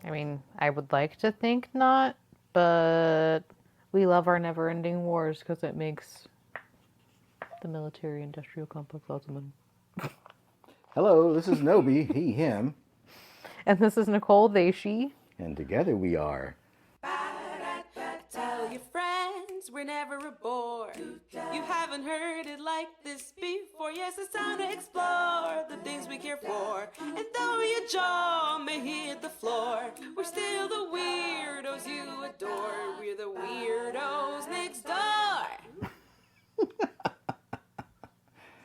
I mean, I would like to think not, but we love our never-ending wars because it makes the military-industrial complex lots of money. Hello, this is Nobi, he, him, And this is Nicole, they, she. and together we are. Tell your friends we're never a bore. You haven't heard it like this before. Yes, it's time to explore the things we care for. And though your jaw may hit the floor, we're still the weirdos you adore. We're the weirdos next door.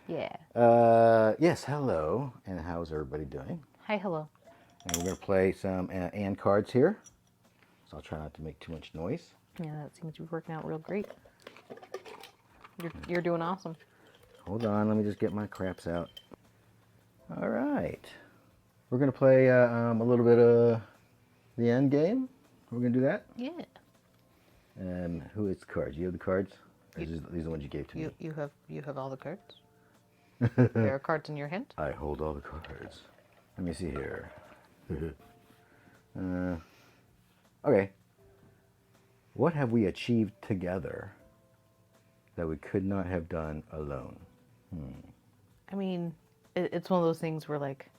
Yeah. Yes, hello, and how's everybody doing? Hi, hello. And we're going to play some and cards here, so I'll try not to make too much noise. Yeah, that seems to be working out real great. You're doing awesome. Hold on, let me just get my craps out. All right. We're going to play a little bit of the end game. We're going to do that. Yeah. Who is the cards? You have the cards? These are the ones you gave to me. You have all the cards. There are cards in your hand. I hold all the cards. Let me see here. Okay. What have we achieved together that we could not have done alone? I mean, it's one of those things where, like,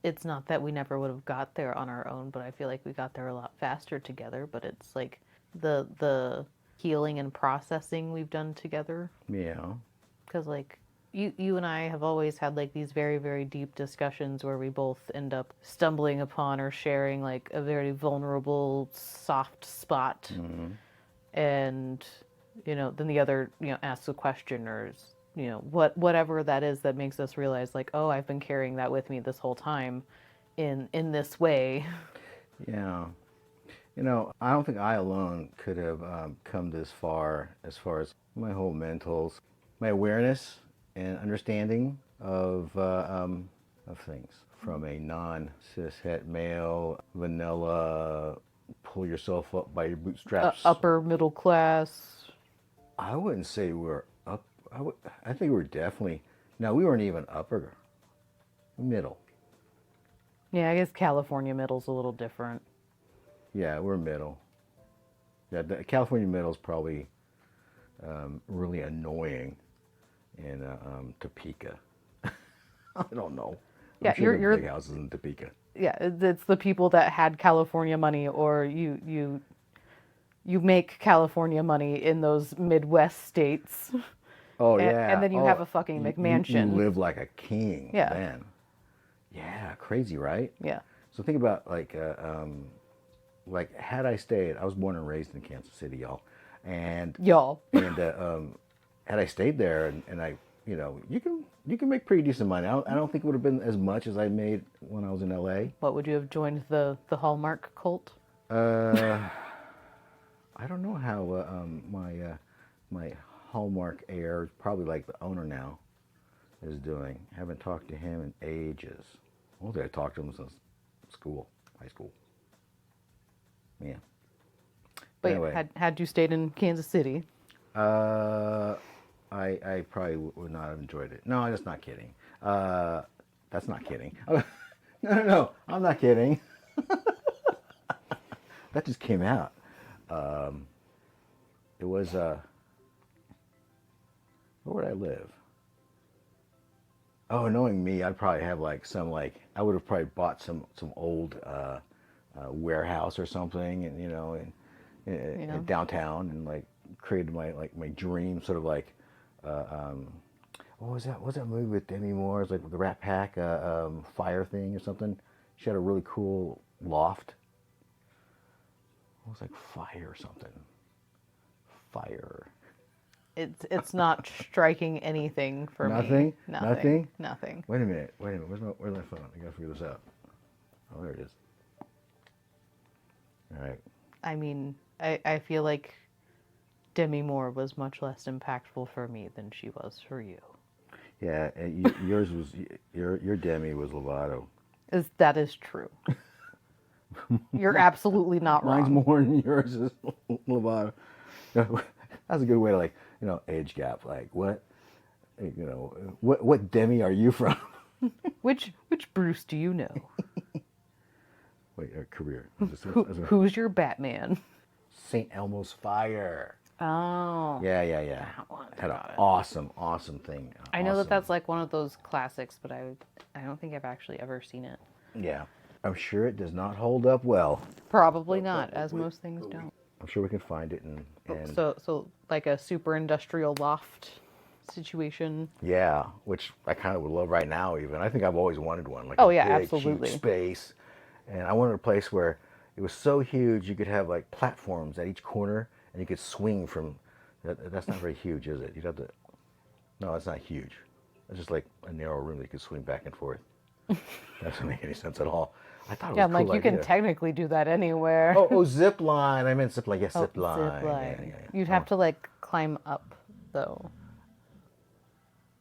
it's not that we never would have got there on our own, but I feel like we got there a lot faster together. But it's like the healing and processing we've done together. Yeah. Because, like, you and I have always had, like, these very, very deep discussions where we both end up stumbling upon or sharing, like, a very vulnerable, soft spot. Mm-hmm. And, then the other, asks a question or, whatever that is that makes us realize, like, oh, I've been carrying that with me this whole time in this way. Yeah. I don't think I alone could have come this far as my whole mentals, my awareness and understanding of things from a non-cishet male, vanilla, pull yourself up by your bootstraps. Upper middle class. I wouldn't say we're up. I think we're definitely. No, we weren't even upper. Middle. Yeah, I guess California middle's a little different. Yeah, we're middle. Yeah, the California middle is probably really annoying in Topeka. I don't know. Yeah, I'm sure you're big houses in Topeka. Yeah, it's the people that had California money, or you make California money in those Midwest states. Oh yeah, and then you have a fucking McMansion. You live like a king. Yeah. Then. Yeah, crazy, right? Yeah. So think about like had I stayed, I was born and raised in Kansas City, y'all, and had I stayed there, and I, you can make pretty decent money. I don't think it would have been as much as I made when I was in LA. What, would you have joined the Hallmark cult? I don't know how my Hallmark heir, probably like the owner now, is doing. Haven't talked to him in ages. I don't think I talked to him since high school. Yeah. But anyway, had you stayed in Kansas City, I probably would not have enjoyed it. No, I'm just not kidding. That's not kidding. No, I'm not kidding. That just came out. It was where would I live? Oh, knowing me, I'd probably have I would have probably bought some old warehouse or something, and in downtown, and like created my dream sort of like what was that? What was that movie with Demi Moore? It's like the Rat Pack fire thing or something. She had a really cool loft. It was like fire or something. Fire. it's not striking anything for Nothing? me. Nothing. Wait a minute. Where's my phone? I gotta figure this out. Oh, there it is. All right. I mean, I feel like Demi Moore was much less impactful for me than she was for you. Yeah, yours was your Demi was Lovato. That is true. You're absolutely not Mine's wrong. more than yours is Lovato. That's a good way to age gap. Like what what Demi are you from? Which Bruce do you know? Wait, career. Who's your Batman? St. Elmo's Fire. Oh. Yeah. That one. Had an Got it. awesome thing. I know Awesome. that's like one of those classics, but I don't think I've actually ever seen it. Yeah. I'm sure it does not hold up well. Probably not, as most things don't. I'm sure we can find it and So like a super industrial loft situation. yeah, which I kind of would love right now even. I think I've always wanted one. Like Oh, a yeah, big, absolutely. huge space. And I wanted a place where it was so huge you could have like platforms at each corner and you could swing from that's not very huge, is it? You'd have to no, it's not huge. It's just like a narrow room that you could swing back and forth. That doesn't make any sense at all. I thought it was Yeah, a I'm cool like, you can idea. technically do that anywhere. Oh, zip line. I meant zip line. Yes, Oh, zip line. zip line. Yeah. You'd have to like climb up though.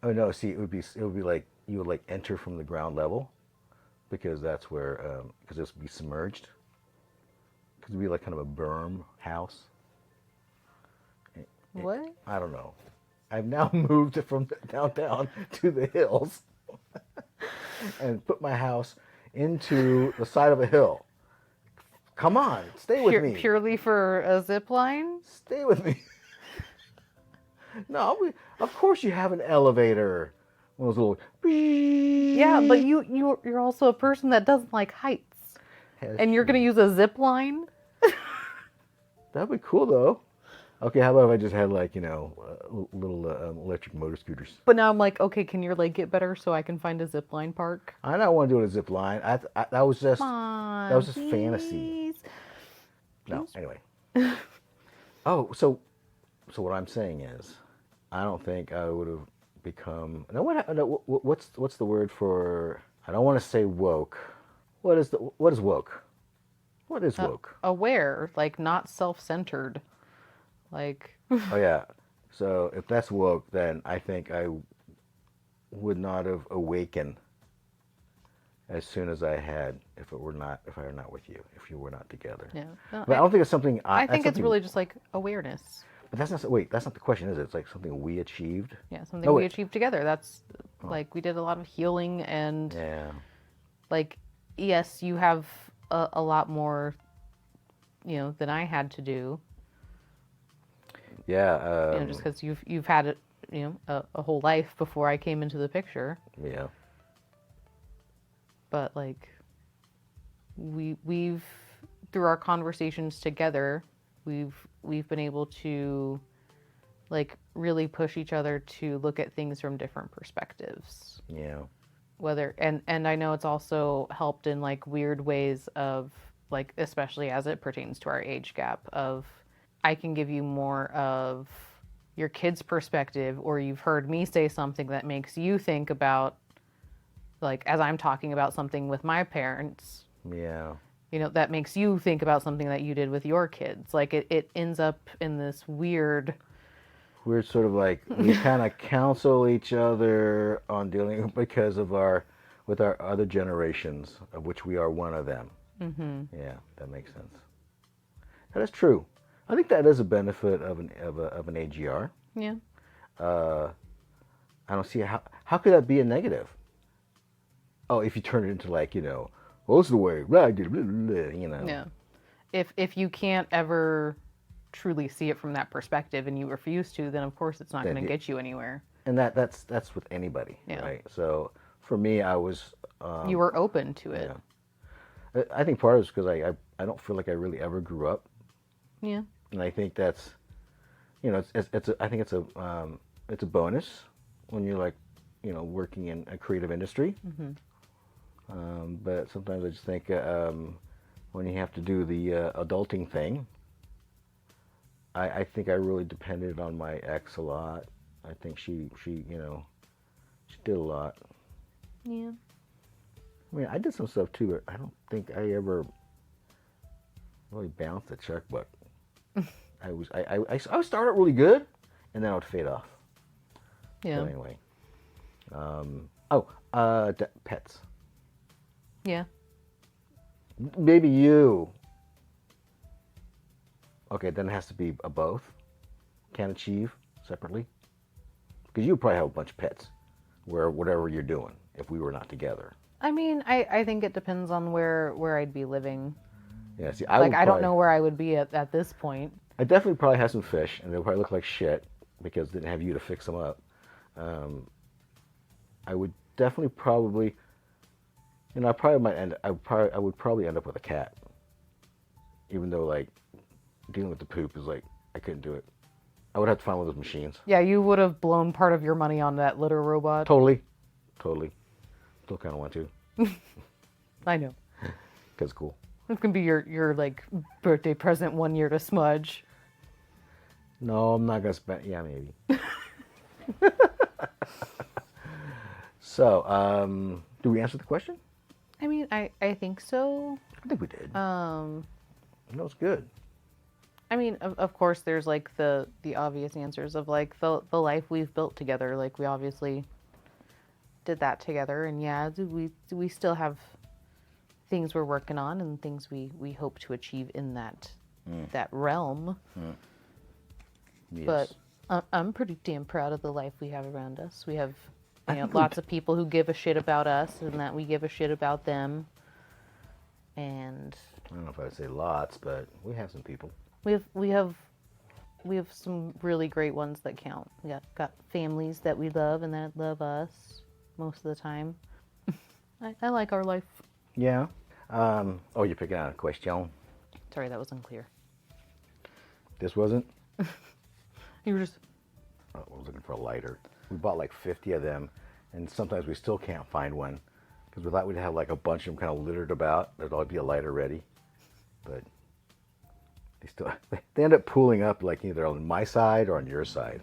Oh no, see, it would be like you would like enter from the ground level, because that's where because this would be submerged. Because it'd be like kind of a berm house. What? I don't know. I've now moved from downtown to the hills, and put my house into the side of a hill. Come on, stay with me. Purely for a zip line? Stay with me. No, of course you have an elevator. One of those little. Yeah, but you're also a person that doesn't like heights. That's And you're true. gonna use a zip line? That'd be cool though. Okay, how about if I just had like little electric motor scooters? But now I'm like, okay, can your leg get better so I can find a zip line park? I don't want to do it a zip line. That was just Come on, that was just fantasy. please. No, anyway. Oh, so what I'm saying is, I don't think I would have become. No, what's the word for? I don't want to say woke. What is woke? What is woke? Aware, like not self-centered. Like, Oh yeah. So if that's woke, then I think I would not have awakened as soon as I had if I were not with you, if you were not together. yeah. No, But I don't think it's something. I that's think it's something- really just like awareness. But that's not. Wait, that's not the question, is it? It's like something we achieved. Yeah, something No, we wait. achieved together. That's like we did a lot of healing and Yeah. like, yes, you have a lot more, than I had to do. Yeah. Just because you've had it, a whole life before I came into the picture. Yeah. But like, we've through our conversations together, we've been able to like really push each other to look at things from different perspectives. Yeah. Whether and I know it's also helped in like weird ways of like, especially as it pertains to our age gap, of I can give you more of your kid's perspective, or you've heard me say something that makes you think about, like, as I'm talking about something with my parents, Yeah. that makes you think about something that you did with your kids. Like it ends up in this weird. We're sort of like we kind of counsel each other on dealing because of with our other generations, of which we are one of them. Mm-hmm. Yeah, that makes sense. That is true. I think that is a benefit of an AGR. Yeah. I don't see how could that be a negative. Oh, if you turn it into like well, this is the way I did, blah, blah, blah, Yeah. If you can't ever truly see it from that perspective and you refuse to, then of course it's not going to get you anywhere. And that's with anybody, Yeah. right? So for me, I was. You were open to it. Yeah. I think part of it is because I don't feel like I really ever grew up, Yeah. and I think that's, I think it's a bonus when you're like, working in a creative industry. Mm-hmm. But sometimes I just think when you have to do the adulting thing, I think I really depended on my ex a lot. I think she did a lot. Yeah. I mean, I did some stuff too, but I don't think I ever really bounced a checkbook. I would start out really good, and then I would fade off. Yeah. But anyway. Pets. Yeah. Maybe you. Okay, then it has to be a both. Can't achieve separately. Because you would probably have a bunch of pets, whatever you're doing, if we were not together. I mean, I think it depends on where I'd be living. Yeah, see, I don't know where I would be at this point. I definitely probably have some fish, and they'll probably look like shit because they didn't have you to fix them up. I would definitely probably, I probably might end. I would probably end up with a cat, even though like dealing with the poop is like I couldn't do it. I would have to find one of those machines. Yeah, you would have blown part of your money on that litter robot. Totally. Still kind of want to. I know. Cause it's cool. It's gonna be your like birthday present 1 year to Smudge. No, I'm not gonna spend. Yeah, maybe. So, do we answer the question? I mean, I think so. I think we did. It's good. I mean, of course, there's like the obvious answers of like the life we've built together. Like we obviously did that together, and yeah, we still have things we're working on and things we hope to achieve in that realm. Yes. But I'm pretty damn proud of the life we have around us. We have lots of people who give a shit about us, and that we give a shit about them. And I don't know if I'd say lots, but we have some people. we have some really great ones that count. We got families that we love and that love us most of the time. I like our life. Yeah. Oh, you're picking out a question. Sorry, that was unclear. This wasn't? You were just... Oh, I was looking for a lighter. We bought like 50 of them, and sometimes we still can't find one because we thought we'd have like a bunch of them kind of littered about. There'd always be a lighter ready, but they end up pooling up like either on my side or on your side.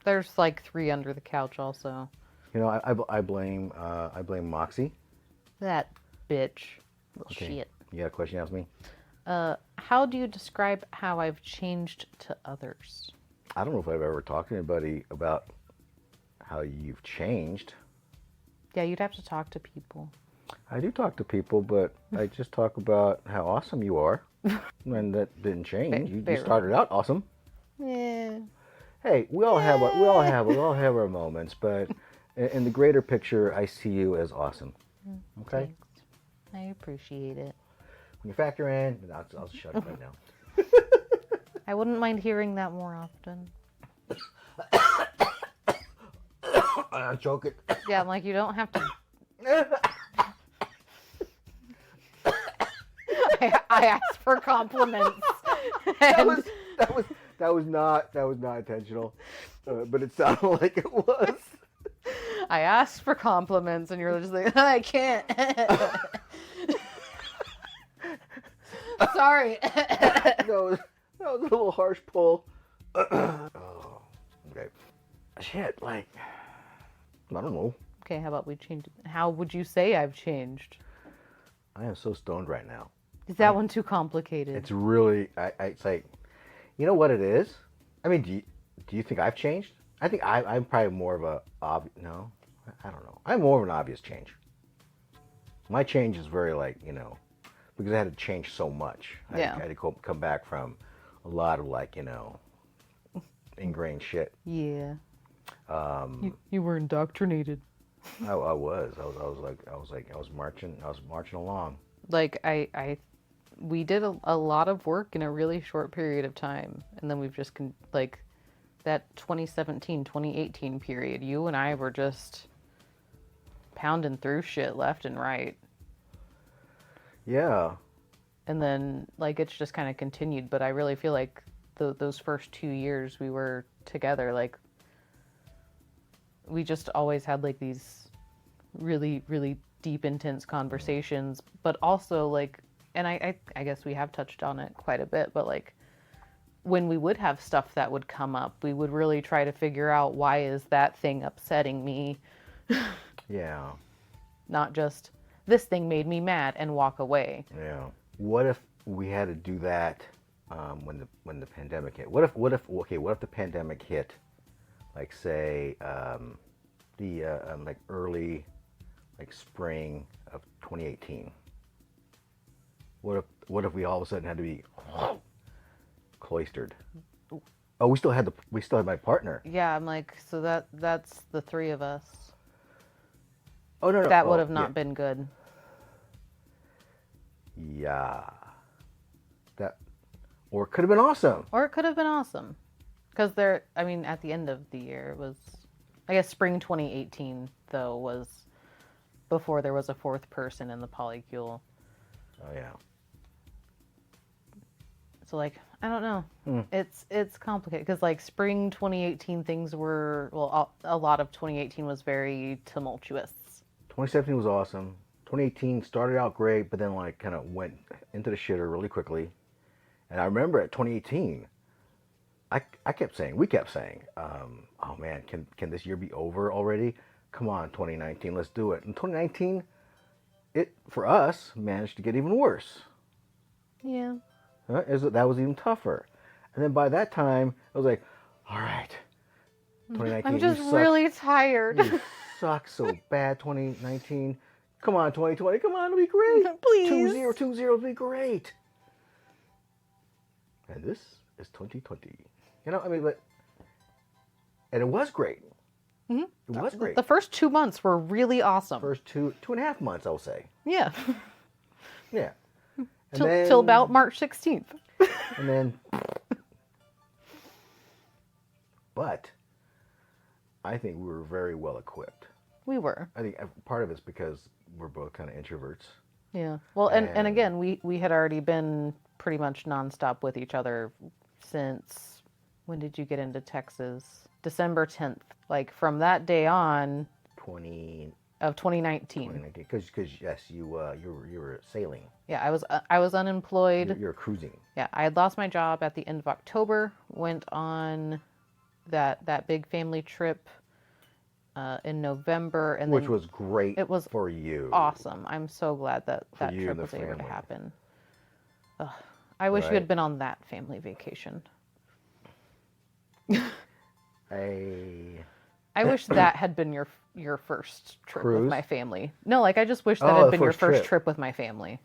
There's like 3 under the couch also. I blame Moxie. That bitch. Little Okay. shit. You got a question to ask me? How do you describe how I've changed to others? I don't know if I've ever talked to anybody about how you've changed. Yeah, you'd have to talk to people. I do talk to people, but I just talk about how awesome you are. And that didn't change. You started out awesome. Yeah. Hey, we all have our moments, but in the greater picture, I see you as awesome. Okay? Thanks. I appreciate it. When you factor in, I'll shut up right now. I wouldn't mind hearing that more often. I'm choking. Yeah, I'm like, you don't have to. I asked for compliments. That was not intentional, but it sounded like it was. I asked for compliments, and you're just like, I can't. Sorry. That was a little harsh pull. Oh, okay. Shit, like, I don't know. Okay, how about we change it? How would you say I've changed? I am so stoned right now. Is that one too complicated? It's really, it's like, you know what it is? I mean, do you think I've changed? I think I'm probably more of no, I don't know. I'm more of an obvious change. My change is very like, because I had to change so much. I had to come back from a lot of like, ingrained shit. Yeah. You were indoctrinated. I was marching along. Like we did a lot of work in a really short period of time, and then we've just like that 2017, 2018 period. You and I were just pounding through shit left and right. Yeah. And then like it's just kind of continued, but I really feel like those first 2 years we were together, like we just always had like these really, really deep, intense conversations, but also like, and I guess we have touched on it quite a bit, but like when we would have stuff that would come up, we would really try to figure out, why is that thing upsetting me? Yeah. Not just, this thing made me mad, and walk away. Yeah. What if we had to do that when the pandemic hit? What if the pandemic hit, like say the like early, like spring of 2018? What if we all of a sudden had to be cloistered? Oh, we still had my partner. Yeah, I'm like, so that's the 3 of us. Oh, no, no. That Oh, would have yeah. not been good. Yeah. That, or it could have been awesome. Or it could have been awesome. Because I mean, at the end of the year, it was, I guess spring 2018, though, was before there was a fourth person in the polycule. Oh, yeah. So, like, I don't know. Hmm. It's complicated. Because, like, spring 2018, things were, well, a lot of 2018 was very tumultuous. 2017 was awesome. 2018 started out great, but then like kind of went into the shitter really quickly. And I remember at 2018, I kept saying, we kept saying, oh man, can this year be over already? Come on, 2019, let's do it. And 2019, it for us managed to get even worse. Yeah. That was even tougher. And then by that time, I was like, all right, 2019, I'm just you suck. really tired. You suck so bad, 2019. Come on, 2020. Come on, it'll be great. Please. 2020 will be great. And this is 2020. You know, I mean, and it was great. Mm-hmm. It was great. The first 2 months were really awesome. First 2.5 months, I'll say. Yeah. Yeah. And Till about March 16th. And then, but I think we were very well equipped. We were. I think part of it's because we're both kind of introverts. Yeah. Well, and again, we had already been pretty much nonstop with each other since, when did you get into Texas? December 10th. Like, from that day on. 2019. Because yes, you were sailing. Yeah, I was unemployed. You're cruising. Yeah, I had lost my job at the end of October. Went on that big family trip in November, and which then was great. It was for you. Awesome. I'm so glad that you trip and the was able to family. happen. Ugh, I wish you had been on that family vacation. I wish that had been your first trip Cruise? with my family. No, like I just wish that had been your first trip with my family.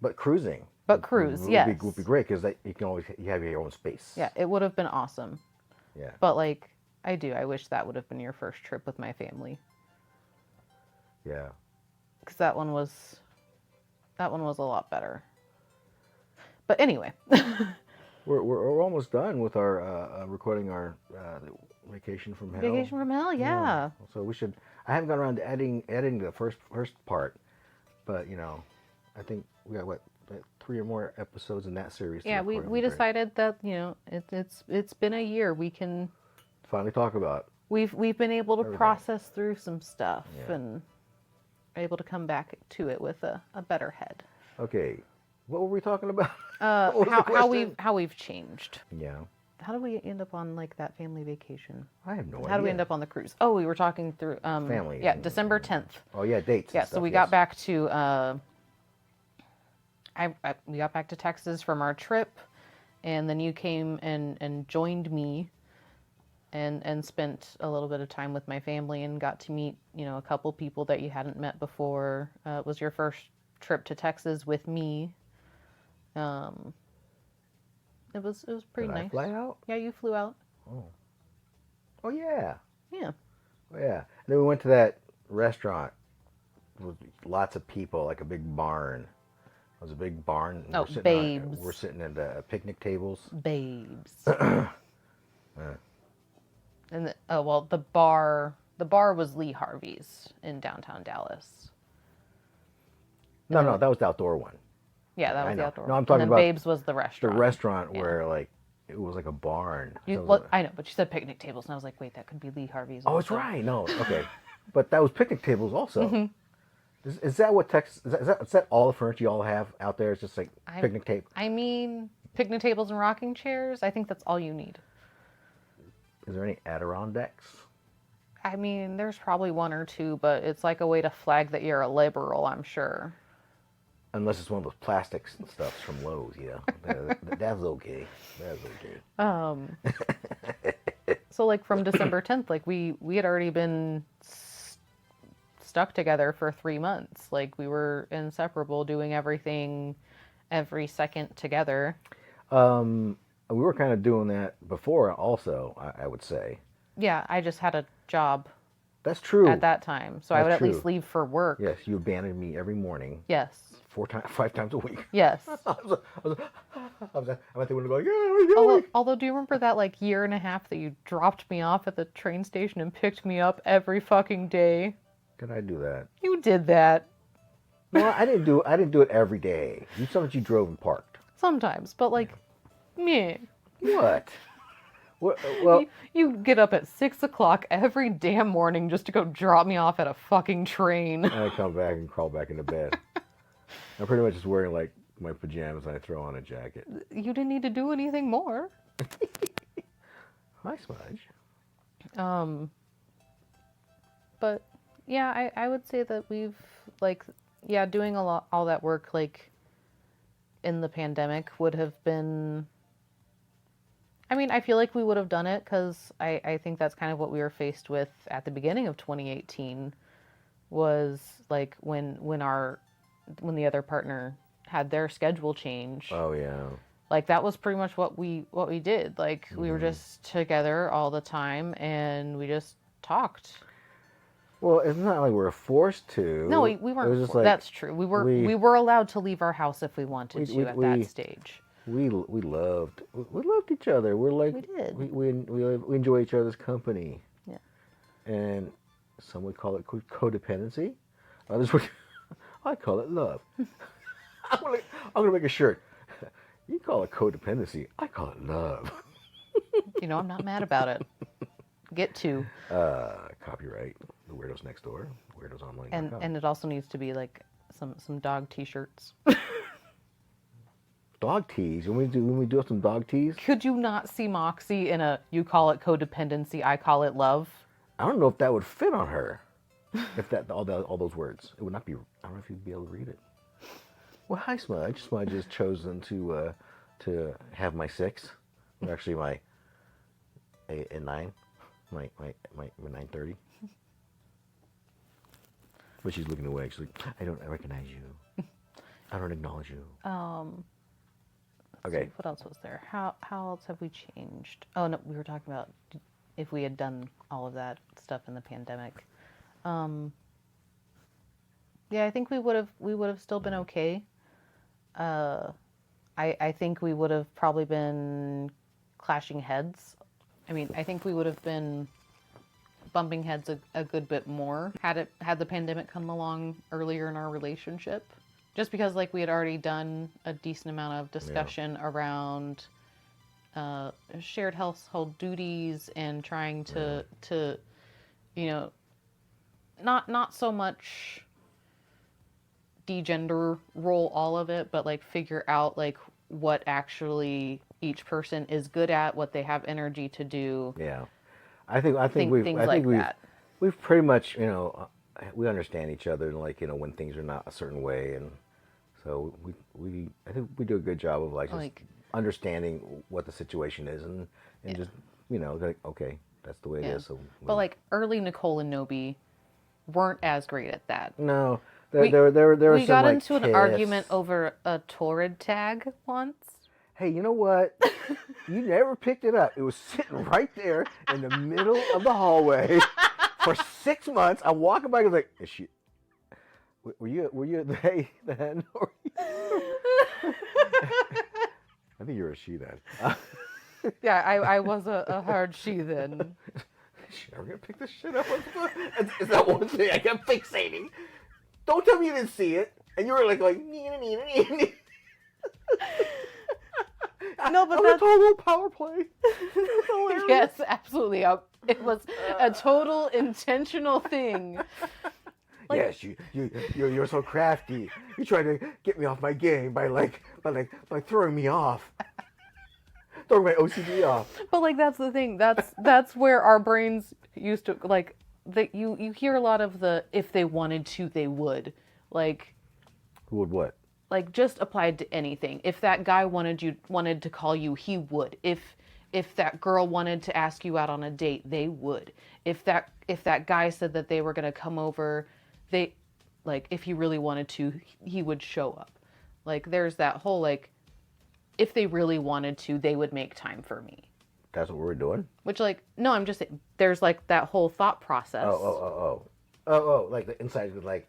But cruising. But cruise, yes. Would be great because you can always you have your own space. Yeah, it would have been awesome. Yeah. But like I wish that would have been your first trip with my family. Yeah. Because that one was a lot better. But anyway. We're almost done with our recording our Vacation from Hell. Vacation from Hell, yeah. So we should. I haven't got around to editing the first part, but I think we got 3 or more episodes in that series. Yeah, we decided that it's been a year. We can finally talk about. We've been able to everything. Process through some stuff Yeah. and are able to come back to it with a better head. Okay, what were we talking about? How we've changed. Yeah. How do we end up on like that family vacation? I have no idea. How do we end up on the cruise? Oh, we were talking through family. Yeah, December 10th. Oh yeah, dates. Yeah, and so stuff, we got back to we got back to Texas from our trip, and then you came and joined me, and spent a little bit of time with my family and got to meet a couple people that you hadn't met before. It was your first trip to Texas with me. It was pretty Did nice. I fly out? Yeah, you flew out. Oh yeah. Yeah. Oh yeah. And then we went to that restaurant with lots of people, like a big barn. It was a big barn. And Oh, babes. We're sitting at picnic tables. Babes. And the bar was Lee Harvey's in downtown Dallas. No, that was the outdoor one. Yeah, that I was know. the outdoor. No, I'm one. talking and then about Babes was the restaurant. The restaurant Yeah. where like it was like a barn. I know, but you said picnic tables, and I was like, wait, that could be Lee Harvey's. Oh, it's also. right. No, okay, but that was picnic tables also. Mm-hmm. Is that what Texas? Is that all the furniture you all have out there? It's just like picnic table. I mean, picnic tables and rocking chairs. I think that's all you need. Is there any Adirondacks? I mean, there's probably 1 or 2, but it's like a way to flag that you're a liberal, I'm sure. Unless it's one of those plastic stuffs from Lowe's, that's okay. That's okay. So like from December 10th, like we had already been stuck together for 3 months. Like we were inseparable, doing everything every second together. We were kind of doing that before also, I would say. Yeah, I just had a job. That's true. at that time. So I would That's at least true. leave for work. Yes, you abandoned me every morning, Yes. 5 times a week. Yes. I'm at the window going, yeah, we're going. Although, do you remember that like year and a half that you dropped me off at the train station and picked me up every fucking day? Did I do that? You did that. No, I didn't do it every day. You sometimes you drove and parked. Sometimes, but like, meh. What? Well, You get up at 6 o'clock every damn morning just to go drop me off at a fucking train. I come back and crawl back into bed. I'm pretty much just wearing like my pajamas and I throw on a jacket. You didn't need to do anything more. Hi, Smudge. But yeah, I would say that we've like, yeah, doing all that work like in the pandemic would have been. I mean, I feel like we would have done it because I think that's kind of what we were faced with at the beginning of 2018 was like when the other partner had their schedule change. Oh yeah. Like that was pretty much what we did. Like we were just together all the time and we just talked. Well, it's not like we were forced to. No, we It weren't. was just like, That's true. We were allowed to leave our house if we wanted to at that stage. we loved each other. We're like We did. we enjoy each other's company. Yeah. And some would call it codependency. Others would. I call it love. I'm gonna make a shirt. You call it codependency. I call it love. You know, I'm not mad about it. Get to. Copyright the Weirdos Next Door. Weirdos Online. And it also needs to be like some dog t-shirts. Dog teas. When we do some dog teas. Could you not see Moxie in a you call it codependency, I call it love? I don't know if that would fit on her. If that all those words, it would not be. I don't know if you'd be able to read it. Well, hi, Smudge. Smudge has chosen to have my 6. Or actually, my 8 and 9. My 9:30. But she's looking away. She's like, I don't recognize you. I don't acknowledge you. Okay. So what else was there? How else have we changed? Oh no, we were talking about if we had done all of that stuff in the pandemic. Yeah, I think we would have still been okay. I think we would have probably been clashing heads. I mean, I think we would have been bumping heads a good bit more had the pandemic come along earlier in our relationship. Just because like we had already done a decent amount of discussion around shared household duties and trying to you know, not so much degender role all of it, but like figure out like what actually each person is good at, what they have energy to do. Yeah, I think we've pretty much, you know, we understand each other and like, you know, when things are not a certain way, and so I think we do a good job of like just understanding what the situation is and just, you know, like, okay, that's the way it is. So, but like early Nicole and Nobi weren't as great at that. No, we got into an argument over a Torrid tag once. Hey, you know what? You never picked it up. It was sitting right there in the middle of the hallway for 6 months. I'm walking by and I was like, is she? Were you they then? Or I think you're a she then. Yeah, I was a hard she then. Is she ever gonna pick this shit up? Is that one thing I kept fixating? Don't tell me you didn't see it. And you were like no, but that's a total power play. Yes, absolutely. It was a total intentional thing. Like, yes, you're so crafty. You try to get me off my game by throwing me off, throwing my OCD off. But like that's the thing. That's where our brains used to like. That you hear a lot of the if they wanted to they would like. Who would what? Like just applied to anything. If that guy wanted to call you, he would. If that girl wanted to ask you out on a date, they would. If that guy said that they were going to come over, they like if he really wanted to, he would show up. Like there's that whole like if they really wanted to, they would make time for me. That's what we're doing? Which, like, no, I'm just saying, there's, like, that whole thought process. Like the inside is like...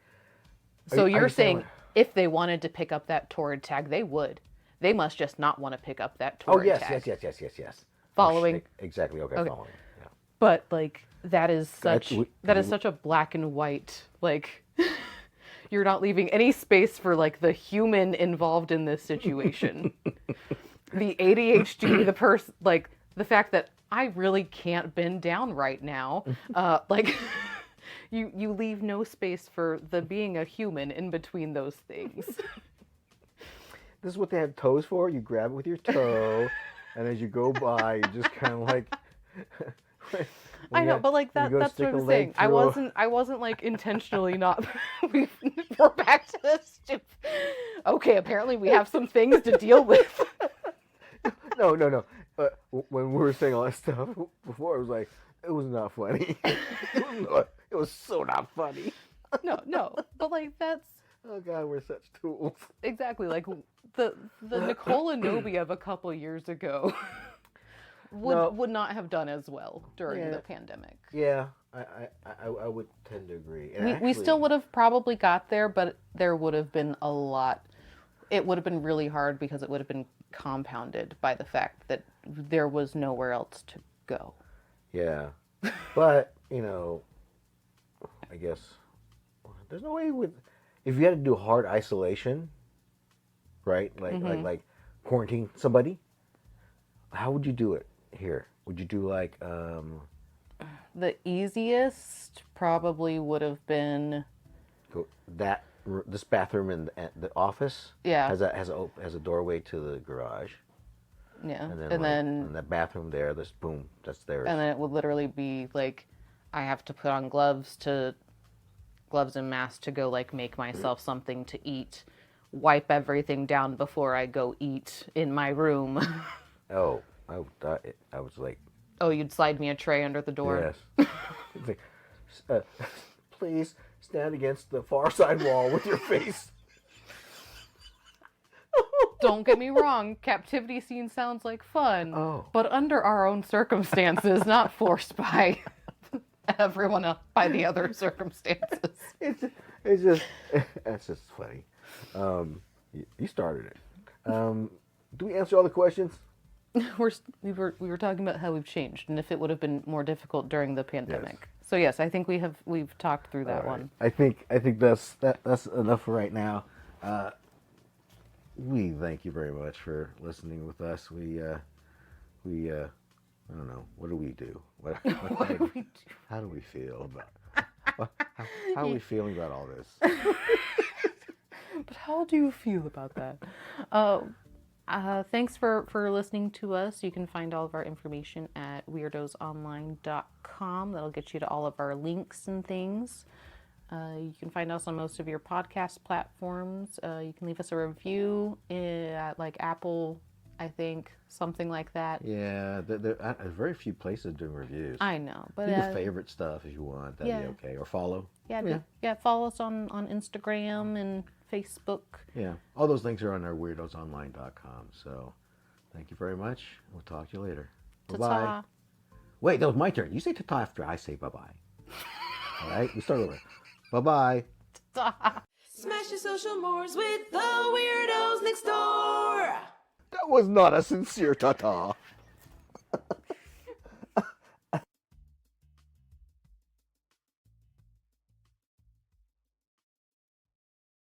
So you're saying if they wanted to pick up that torrid tag, they would. They must just not want to pick up that torrid tag. Yes. Following. Exactly, okay, following. Yeah. But, like, that is such a black and white, like, you're not leaving any space for, like, the human involved in this situation. The ADHD, the person, like, the fact that I really can't bend down right now, like, you leave no space for the being a human in between those things. This is what they have toes for. You grab it with your toe, and as you go by, you just kind of like... I know, but like that's what I'm saying. I wasn't like intentionally not. We're back to this. Okay, apparently we have some things to deal with. No. When we were saying all that stuff before, it was like it was not funny. It was so not funny. No, but like that's. Oh God, we're such tools. Exactly, like the Nicola Nobi of a couple years ago. Would not have done as well during the pandemic. Yeah, I would tend to agree. And we still would have probably got there, but there would have been a lot. It would have been really hard because it would have been compounded by the fact that there was nowhere else to go. Yeah, but I guess there's no way if you had to do hard isolation, right? Like quarantine somebody. How would you do it here? Would you do like the easiest probably would have been this bathroom in the office? Yeah. has a doorway to the garage. Yeah. And then that bathroom there, that's theirs. And then it would literally be like I have to put on gloves and mask to go like make myself something to eat, wipe everything down before I go eat in my room. Oh, I thought I was like... Oh, you'd slide me a tray under the door? Yes. It's like, please stand against the far side wall with your face. Don't get me wrong, captivity scene sounds like fun, but under our own circumstances, not forced by everyone else, by the other circumstances. It's just funny. You started it. Do we answer all the questions? We were talking about how we've changed and if it would have been more difficult during the pandemic. Yes. So yes, I think we've talked through that one. I think that's enough for right now. We thank you very much for listening with us. We I don't know, what do we do? What do we do? How do we feel about how are we feeling about all this? But how do you feel about that? Thanks for listening to us. You can find all of our information at weirdosonline.com. That'll get you to all of our links and things. You can find us on most of your podcast platforms. You can leave us a review at like Apple, I think, something like that. Yeah, there are very few places doing reviews. I know, but leave favorite stuff if you want. That'd be okay. Or follow. Yeah, follow us on Instagram and Facebook. Yeah, all those links are on our weirdosonline.com. So, thank you very much. We'll talk to you later. Bye-bye. Wait, that was my turn. You say ta-ta after I say bye-bye. All right, we start over. Bye-bye. Ta-ta. Smash your social mores with the weirdos next door. That was not a sincere ta-ta.